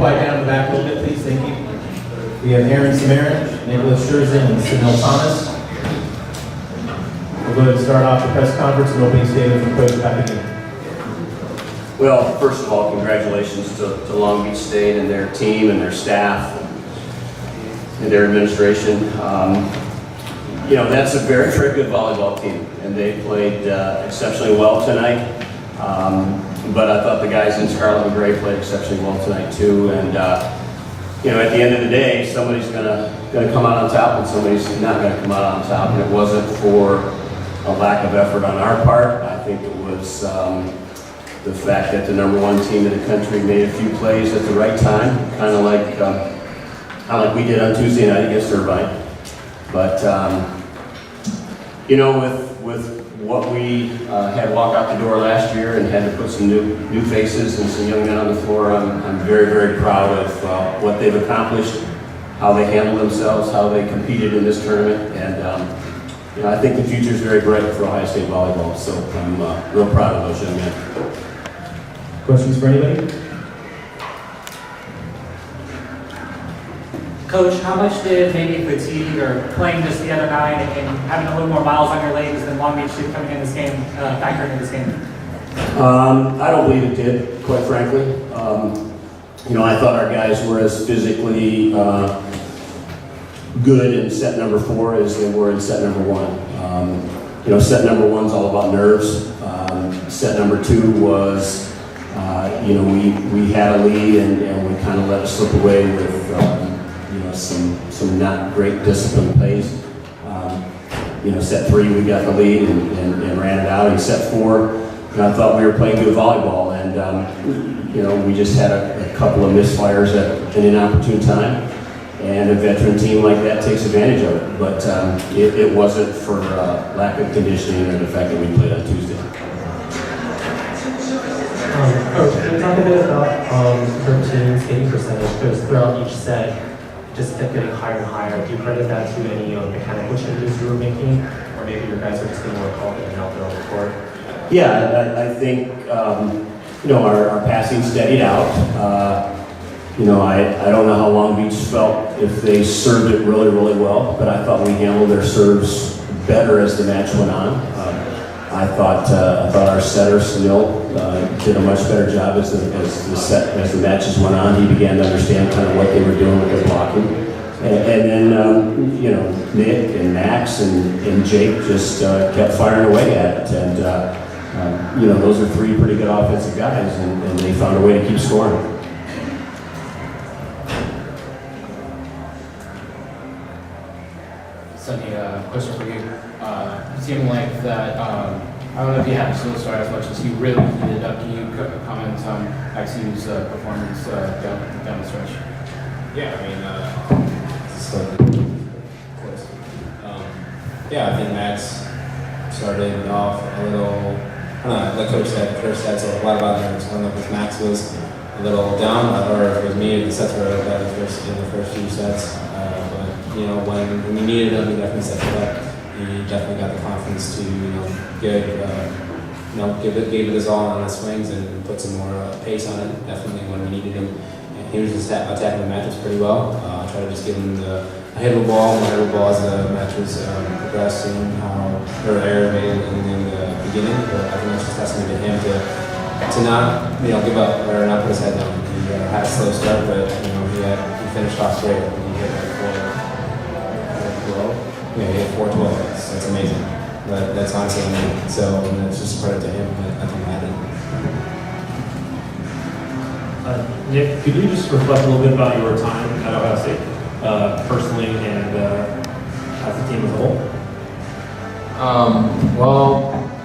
quiet down in the back a little bit, please. Thank you. We have Aaron Samarin, Nicholas Scherzen, and Sidnell Thomas. We'll go ahead and start off the press conference and opening statement from Coach Papadini. Well, first of all, congratulations to Long Beach State and their team and their staff and their administration. That's a very, very good volleyball team, and they played exceptionally well tonight. But I thought the guys in Scarlet and Gray played exceptionally well tonight too. And at the end of the day, somebody's gonna come out on top, and somebody's not gonna come out on top. And it wasn't for a lack of effort on our part. I think it was the fact that the #1 team in the country made a few plays at the right time, kind of like we did on Tuesday night against Irvine. But with what we had walk out the door last year and had to put some new faces and some young men on the floor, I'm very, very proud of what they've accomplished, how they handled themselves, how they competed in this tournament, and I think the future is very bright for Ohio State volleyball. So I'm real proud of those young men. Questions for anybody? Coach, how much did maybe fatigue or playing just the other night and having a little more miles on your legs than Long Beach did coming in this game factor into this game? I don't believe it did, quite frankly. I thought our guys were as physically good in set number 4 as they were in set number 1. Set number 1's all about nerves. Set number 2 was, we had a lead and we kind of let it slip away with some not great disciplined plays. Set 3 we got the lead and ran it out. In set 4, I thought we were playing good volleyball, and we just had a couple of misfires at an inopportune time, and a veteran team like that takes advantage of it. But it wasn't for lack of conditioning or the fact that we played on Tuesday. Coach, can you talk a bit about her team's hitting percentage? Because throughout each set, just kept getting higher and higher. Do you credit that to any mechanical changes you were making, or maybe your guys are just getting more confident out there on the court? Yeah, I think our passing steadied out. I don't know how Long Beach felt if they served it really, really well, but I thought we handled their serves better as the match went on. I thought our setter Sunil did a much better job as the matches went on. He began to understand kind of what they were doing with their blocking, and then Nick and Max and Jake just kept firing away at it. And those are 3 pretty good offensive guys, and they found a way to keep scoring. Sunny, question for you. It seemed like that, I don't know if you had to still start as much as you really heated up. Can you comment on Maxine's performance down the stretch? Yeah, I think Max started off a little, like Coach said, so a lot about nerves. I don't know if Max was a little down or if it was me. The sets were bad in the first few sets. But when we needed him, he definitely stepped it up. He definitely got the confidence to gave it his all on the swings and put some more pace on it. Definitely when we needed him. And he was just attacking the matches pretty well. I tried to just give him a hittable ball as the match was progressing, or error made in the beginning. But I think that's just testament to him to not give up or not put his head down. He had a slow start, but he finished off straight. He hit like 4-12. Yeah, he hit 4-12. That's amazing. That's honestly amazing. So it's just a credit to him. I think that Nick, could you just reflect a little bit about your time at Ohio State, personally and as a team as a whole? Well,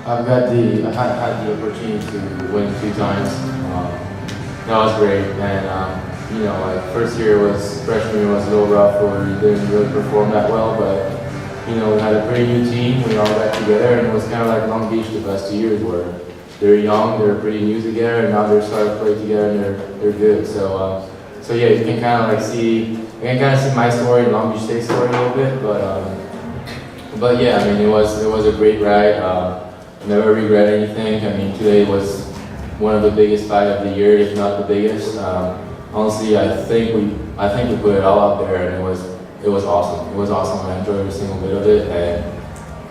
I had the opportunity to win 2 times. That was great, and first year freshman year was a little rough, where we didn't really perform that well, but we had a pretty new team. We all got together, and it was kind of like Long Beach the past 2 years, where they're young, they're pretty new together, and now they're starting to play together, and they're good. So yeah, you can kind of see my story and Long Beach State story a little bit, but yeah, it was a great ride. Never regret anything. Today was one of the biggest fights of the year, if not the biggest. honestly, I think we put it all out there, and it was awesome. It was awesome. I enjoyed every single bit of it, and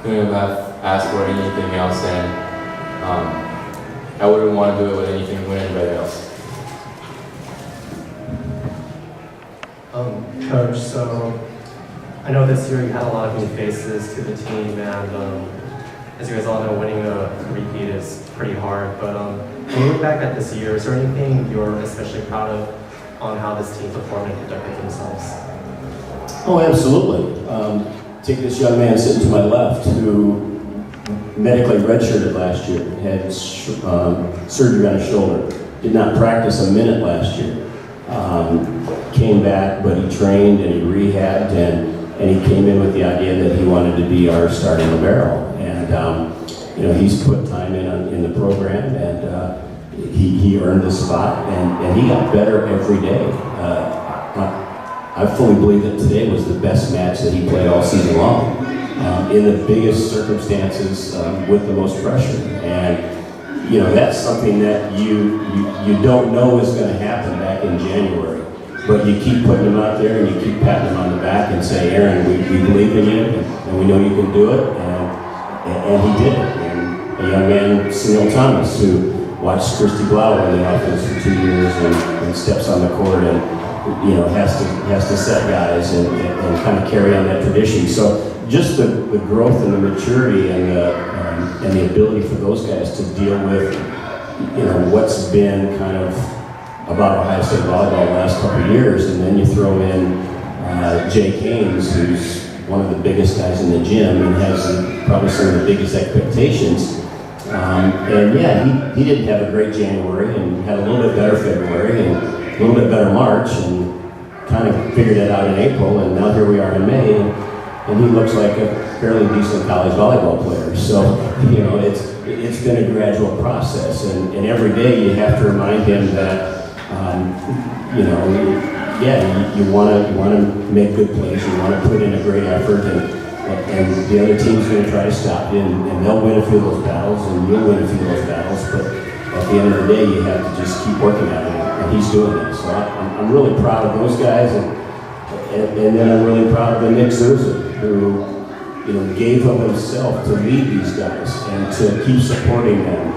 couldn't have asked for anything else. And I wouldn't want to do it with anybody else. Coach, so I know this year you had a lot of new faces to the team, and as you guys all know, winning a repeat is pretty hard. But when you look back at this year, is there anything you're especially proud of on how this team performed and conducted themselves? Oh, absolutely. Take this young man sitting to my left who medically redshirted last year, had surgery on his shoulder, did not practice a minute last year. Came back, but he trained and he rehabbed, and he came in with the idea that he wanted to be our starting libero. And he's put time in the program, and he earned the spot, and he got better every day. I fully believe that today was the best match that he played all season long, in the biggest circumstances, with the most pressure. And that's something that you don't know is going to happen back in January. But you keep putting him out there, and you keep patting him on the back and say, Aaron, we believe in you, and we know you can do it. And he did it. And a young man, Sunil Thomas, who watched Christy Glauer in the offense for 2 years and steps on the court and has to set guys and kind of carry on that tradition. So just the growth and the maturity and the ability for those guys to deal with what's been kind of about Ohio State volleyball the last couple of years, and then you throw in Jay Keynes, who's one of the biggest guys in the gym and has probably some of the biggest expectations. And yeah, he didn't have a great January and had a little bit better February and a little bit better March, and kind of figured it out in April, and now here we are in May, and he looks like a fairly decent college volleyball player. So, it's been a gradual process, and every day you have to remind him that, you want to make good plays, you want to put in a great effort, and the other team's going to try to stop you, and they'll win a few of those battles, and you'll win a few of those battles, but at the end of the day, you have to just keep working at it, and he's doing that. So I'm really proud of those guys, and then I'm really proud of the Nick Souza, who gave of himself to lead these guys and to keep supporting them,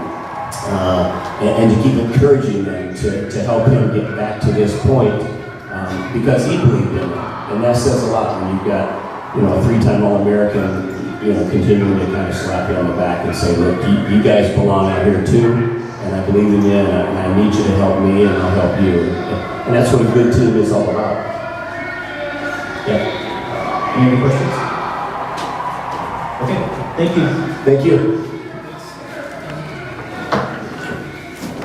and to keep encouraging them to help him get back to this point, because he believed in it, and that says a lot when you've got a 3-time All-American continuing to kind of slap you on the back and say, look, you guys belong out here too, and I believe in you, and I need you to help me, and I'll help you. And that's what a good team is all about. Yeah. Any other questions? Okay, thank you. Thank you.